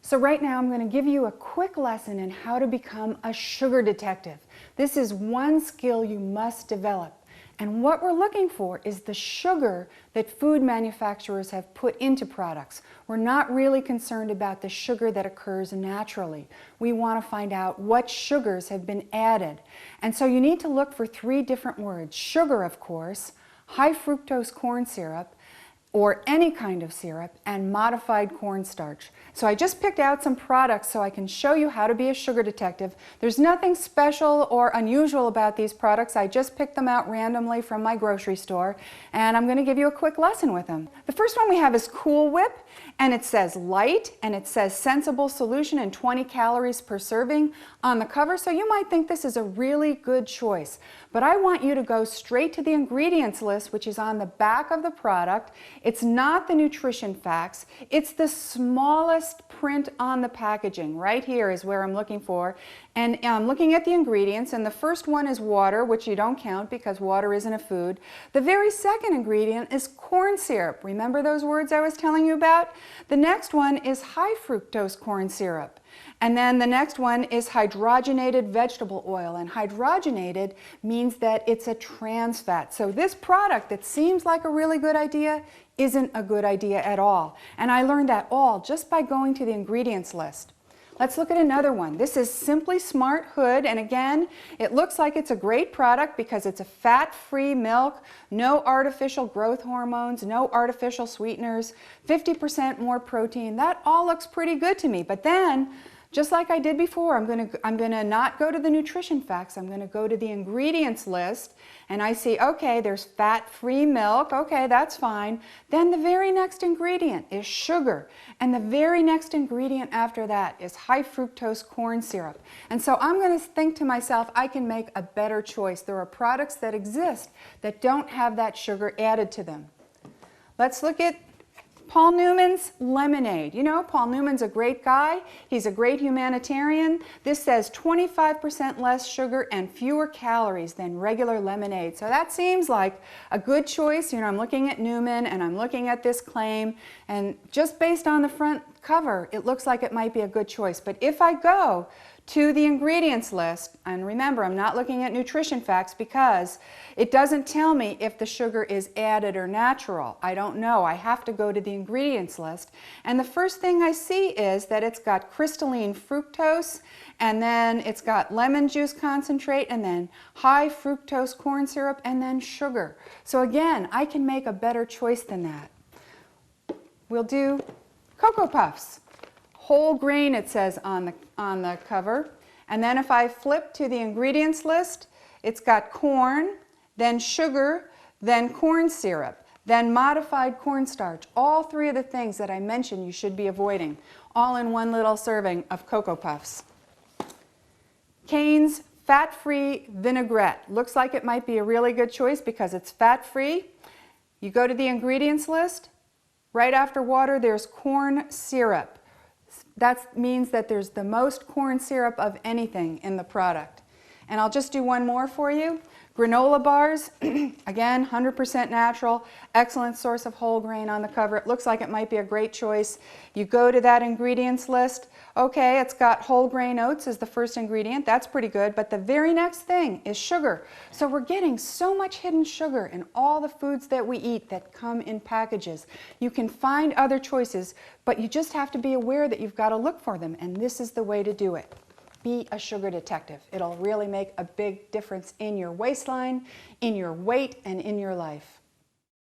So right now I'm going to give you a quick lesson in how to become a sugar detective. This is one skill you must develop. And what we're looking for is the sugar that food manufacturers have put into products. We're not really concerned about the sugar that occurs naturally. We want to find out what sugars have been added. And so you need to look for three different words. Sugar, of course, high fructose corn syrup, or any kind of syrup, and modified cornstarch. So I just picked out some products so I can show you how to be a sugar detective. There's nothing special or unusual about these products. I just picked them out randomly from my grocery store, and I'm going to give you a quick lesson with them. The first one we have is Cool Whip, and it says light, and it says sensible solution and 20 calories per serving on the cover, so you might think this is a really good choice. But I want you to go straight to the ingredients list, which is on the back of the product. It's not the nutrition facts, it's the smallest print on the packaging. Right here is where I'm looking for. And I'm looking at the ingredients, and the first one is water, which you don't count because water isn't a food. The very second ingredient is corn syrup. Remember those words I was telling you about? The next one is high fructose corn syrup. And then the next one is hydrogenated vegetable oil, and hydrogenated means that it's a trans fat. So this product that seems like a really good idea isn't a good idea at all. And I learned that all just by going to the ingredients list. Let's look at another one. This is Simply Smart Hood, and again, it looks like it's a great product because it's a fat-free milk, no artificial growth hormones, no artificial sweeteners, 50% more protein. That all looks pretty good to me. But then, just like I did before, I'm going to not go to the nutrition facts. I'm going to go to the ingredients list, and I see, okay, there's fat-free milk. Okay, that's fine. Then the very next ingredient is sugar, and the very next ingredient after that is high fructose corn syrup. And so I'm going to think to myself, I can make a better choice. There are products that exist that don't have that sugar added to them. Let's look at Paul Newman's lemonade. You know, Paul Newman's a great guy. He's a great humanitarian. This says 25% less sugar and fewer calories than regular lemonade. So that seems like a good choice. You know, I'm looking at Newman and I'm looking at this claim, and just based on the front cover, it looks like it might be a good choice. But if I go to the ingredients list, and remember, I'm not looking at nutrition facts because it doesn't tell me if the sugar is added or natural. I don't know. I have to go to the ingredients list. And the first thing I see is that it's got crystalline fructose, and then it's got lemon juice concentrate, and then high fructose corn syrup, and then sugar. So again, I can make a better choice than that. We'll do Cocoa Puffs. Whole grain, it says on the cover. And then if I flip to the ingredients list, it's got corn, then sugar, then corn syrup, then modified cornstarch. All three of the things that I mentioned you should be avoiding, all in one little serving of Cocoa Puffs. Cane's fat-free vinaigrette. Looks like it might be a really good choice because it's fat-free. You go to the ingredients list, right after water there's corn syrup. That means that there's the most corn syrup of anything in the product. And I'll just do one more for you. Granola bars, again, 100% natural, excellent source of whole grain on the cover. It looks like it might be a great choice. You go to that ingredients list. Okay, it's got whole grain oats as the first ingredient. That's pretty good. But the very next thing is sugar. So we're getting so much hidden sugar in all the foods that we eat that come in packages. You can find other choices, but you just have to be aware that you've got to look for them. And this is the way to do it. Be a sugar detective. It'll really make a big difference in your waistline, in your weight, and in your life.